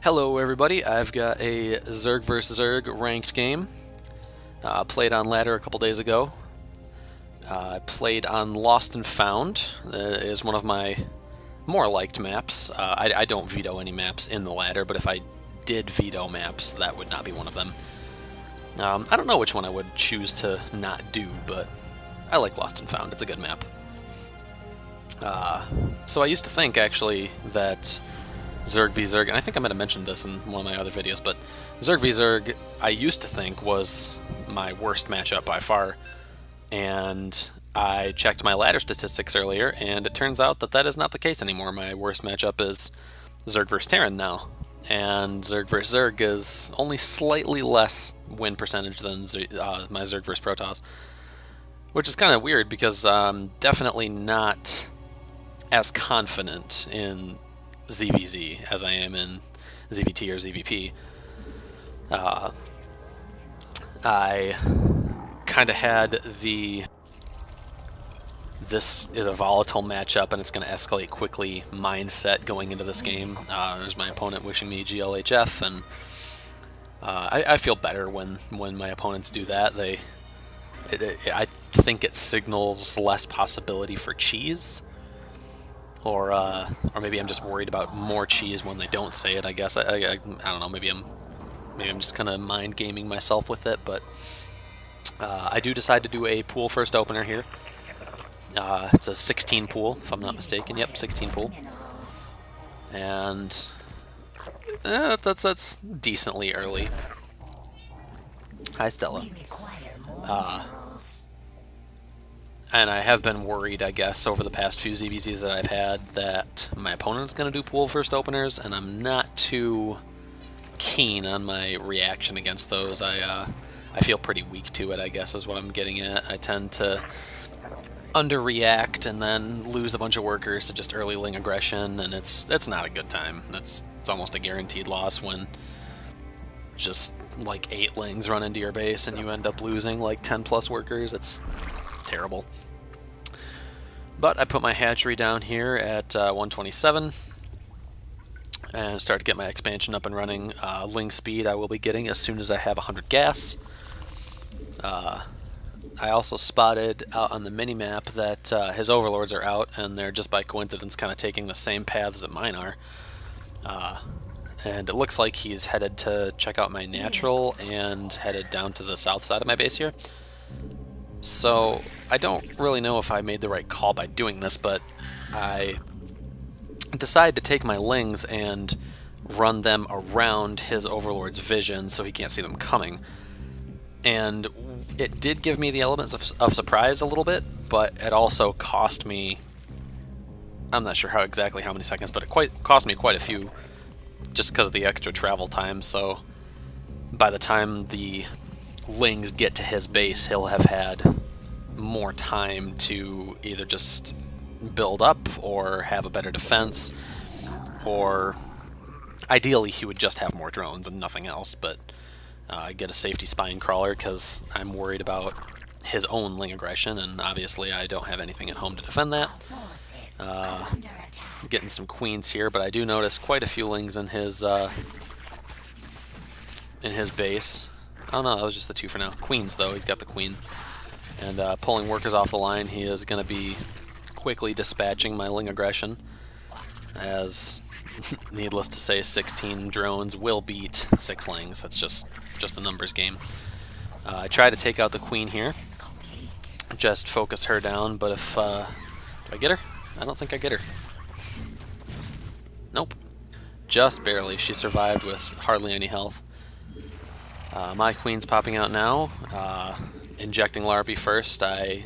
Hello everybody, I've got a Zerg vs. Zerg ranked game. Played on ladder a couple days ago. Played on Lost and Found. Is one of my more liked maps. I don't veto any maps in the ladder, but if I did veto maps, that would not be one of them. I don't know which one I would choose to not do, but I like Lost and Found. It's a good map. So I used to think, actually, that ZvZ, and I think I might have mentioned this in one of my other videos, but ZvZ I used to think was my worst matchup by far, and I checked my ladder statistics earlier, and it turns out that that is not the case anymore. My worst matchup is Zerg vs. Terran now, and Zerg vs. Zerg is only slightly less win percentage than my Zerg vs. Protoss, which is kind of weird because I'm definitely not as confident in ZvZ as I am in ZvT or ZvP. I kind of had this is a volatile matchup and it's going to escalate quickly mindset going into this game. There's my opponent wishing me GLHF, and I feel better when my opponents do that. I think it signals less possibility for cheese. Or maybe I'm just worried about more cheese when they don't say it. I guess I don't know. Maybe I'm just kind of mind gaming myself with it. But I do decide to do a pool first opener here. It's a 16 pool, if I'm not mistaken. Yep, 16 pool. And that's decently early. Hi, Stella. And I have been worried, I guess, over the past few ZvZs that I've had that my opponent's going to do pool first openers, and I'm not too keen on my reaction against those. I feel pretty weak to it, I guess, is what I'm getting at. I tend to underreact and then lose a bunch of workers to just early ling aggression, and it's not a good time. It's almost a guaranteed loss when just like 8 lings run into your base and you end up losing like 10 plus workers. It's terrible. But I put my hatchery down here at 127 and start to get my expansion up and running. Ling speed I will be getting as soon as I have 100 gas. I also spotted out on the minimap that his overlords are out, and they're just by coincidence kind of taking the same paths that mine are. And it looks like he's headed to check out my natural and headed down to the south side of my base here. So I don't really know if I made the right call by doing this, but I decided to take my lings and run them around his overlord's vision so he can't see them coming. And it did give me the elements of surprise a little bit, but it also cost me, I'm not sure exactly how many seconds, but it cost me quite a few just because of the extra travel time. So by the time the lings get to his base, he'll have had more time to either just build up or have a better defense, or ideally he would just have more drones and nothing else, but get a safety spine crawler because I'm worried about his own ling aggression, and obviously I don't have anything at home to defend that. I'm getting some queens here, but I do notice quite a few lings in his base. Oh no, that was just the 2 for now. Queens, though. He's got the queen. And pulling workers off the line, he is going to be quickly dispatching my ling aggression, as, needless to say, 16 drones will beat 6 lings. That's just a numbers game. I try to take out the queen here. Just focus her down, but if... do I get her? I don't think I get her. Nope. Just barely. She survived with hardly any health. My queen's popping out now, injecting larvae first. I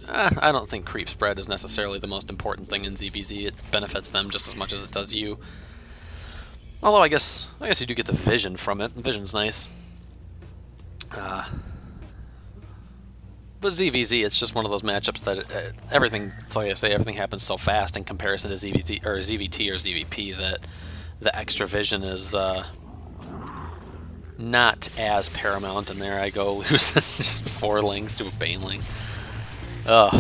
don't think creep spread is necessarily the most important thing in ZvZ. It benefits them just as much as it does you. Although I guess you do get the vision from it. Vision's nice. But ZvZ, it's just one of those matchups that everything. So like I say, everything happens so fast in comparison to ZvZ or ZvT or ZvP that the extra vision is not as paramount, and there I go losing just 4 lings to a baneling. Ugh.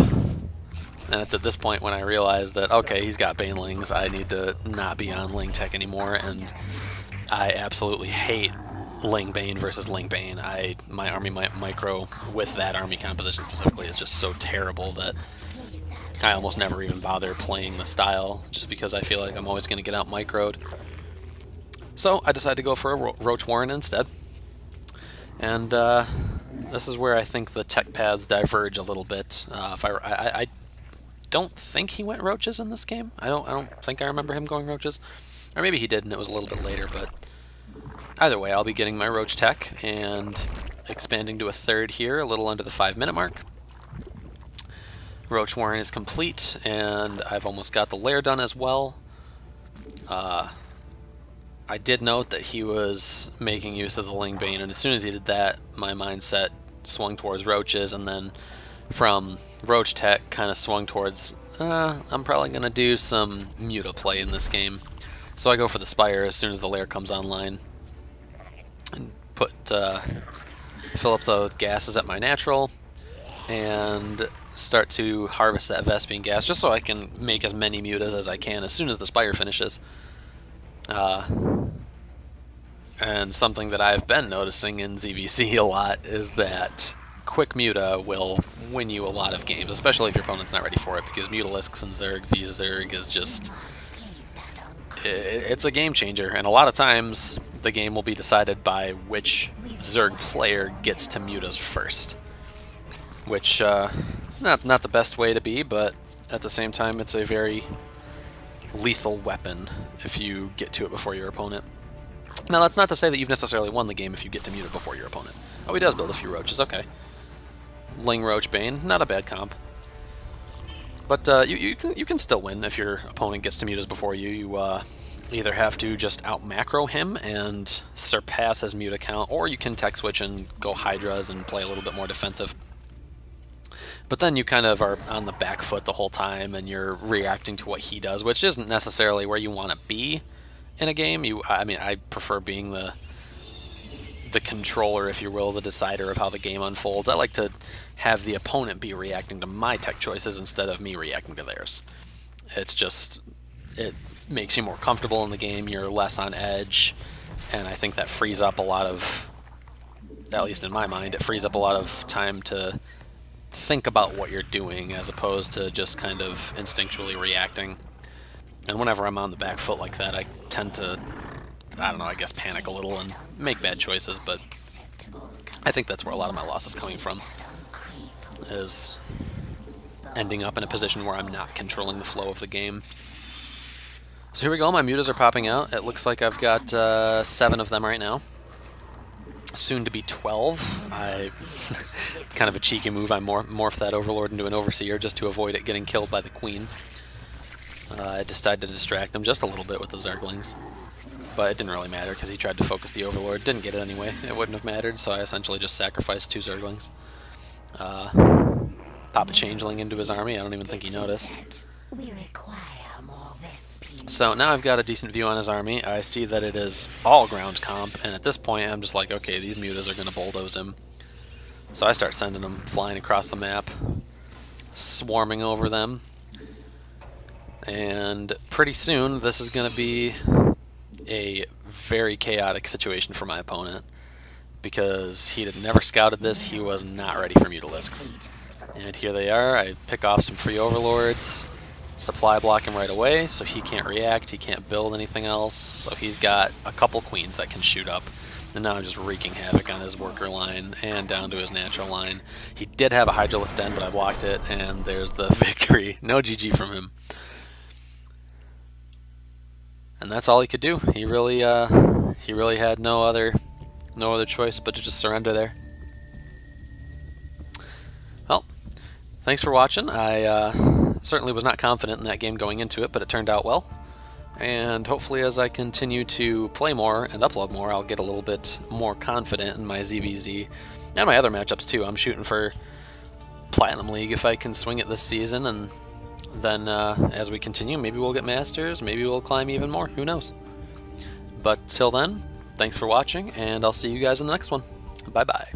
And it's at this point when I realize that, okay, he's got banelings, I need to not be on Ling Tech anymore, and I absolutely hate Lingbane versus Lingbane. My army micro with that army composition specifically is just so terrible that I almost never even bother playing the style, just because I feel like I'm always going to get out microed. So I decided to go for a Roach Warren instead. And this is where I think the tech paths diverge a little bit. I don't think he went Roaches in this game. I don't think I remember him going Roaches. Or maybe he did and it was a little bit later, but either way, I'll be getting my Roach tech and expanding to a third here, a little under the 5-minute mark. Roach Warren is complete, and I've almost got the lair done as well. I did note that he was making use of the Lingbane, and as soon as he did that, my mindset swung towards Roaches, and then from Roach tech kind of swung towards, I'm probably going to do some Muta play in this game. So I go for the Spire as soon as the lair comes online, and fill up the gases at my natural, and start to harvest that Vespian gas, just so I can make as many Mutas as I can as soon as the Spire finishes. And something that I've been noticing in ZvZ a lot is that quick Muta will win you a lot of games, especially if your opponent's not ready for it, because Mutalisks and Zerg v Zerg is just... it's a game changer, and a lot of times the game will be decided by which Zerg player gets to Mutas first. Which, not the best way to be, but at the same time it's a very lethal weapon if you get to it before your opponent. Now that's not to say that you've necessarily won the game if you get to Muta before your opponent. Oh, he does build a few Roaches, okay. Ling Roach Bane, not a bad comp. But you can still win if your opponent gets to Mutas before you. You either have to just out macro him and surpass his Muta count, or you can tech switch and go Hydras and play a little bit more defensive. But then you kind of are on the back foot the whole time, and you're reacting to what he does, which isn't necessarily where you want to be in a game. I mean, I prefer being the controller, if you will, the decider of how the game unfolds. I like to have the opponent be reacting to my tech choices instead of me reacting to theirs. It's just, it makes you more comfortable in the game, you're less on edge, and I think that frees up a lot of, at least in my mind, it frees up a lot of time to think about what you're doing as opposed to just kind of instinctually reacting. And whenever I'm on the back foot like that, I tend to, I don't know, I guess panic a little and make bad choices, but I think that's where a lot of my loss is coming from, is ending up in a position where I'm not controlling the flow of the game. So here we go, my Mutas are popping out. It looks like I've got 7 of them right now. Soon to be 12. Kind of a cheeky move, I morphed that Overlord into an Overseer just to avoid it getting killed by the Queen. I decided to distract him just a little bit with the Zerglings, but it didn't really matter because he tried to focus the Overlord. Didn't get it anyway. It wouldn't have mattered, so I essentially just sacrificed 2 Zerglings. Pop a Changeling into his army. I don't even think he noticed. So now I've got a decent view on his army. I see that it is all ground comp, and at this point I'm just like, okay, these Mutas are going to bulldoze him. So I start sending them flying across the map, swarming over them, and pretty soon this is going to be a very chaotic situation for my opponent, because he had never scouted this. He was not ready for Mutalisks. And here they are. I pick off some free Overlords, supply block him right away so he can't react, he can't build anything else, so he's got a couple Queens that can shoot up, and now I'm just wreaking havoc on his worker line and down to his natural line. He did have a Hydralisk Den, but I blocked it, and there's the victory. No GG from him. And that's all he could do. He really had no other choice but to just surrender there. Well, thanks for watching. I certainly was not confident in that game going into it, but it turned out well. And hopefully as I continue to play more and upload more, I'll get a little bit more confident in my ZvZ and my other matchups too. I'm shooting for Platinum League if I can swing it this season, and then as we continue, maybe we'll get Masters, maybe we'll climb even more, who knows. But till then, thanks for watching, and I'll see you guys in the next one. Bye-bye.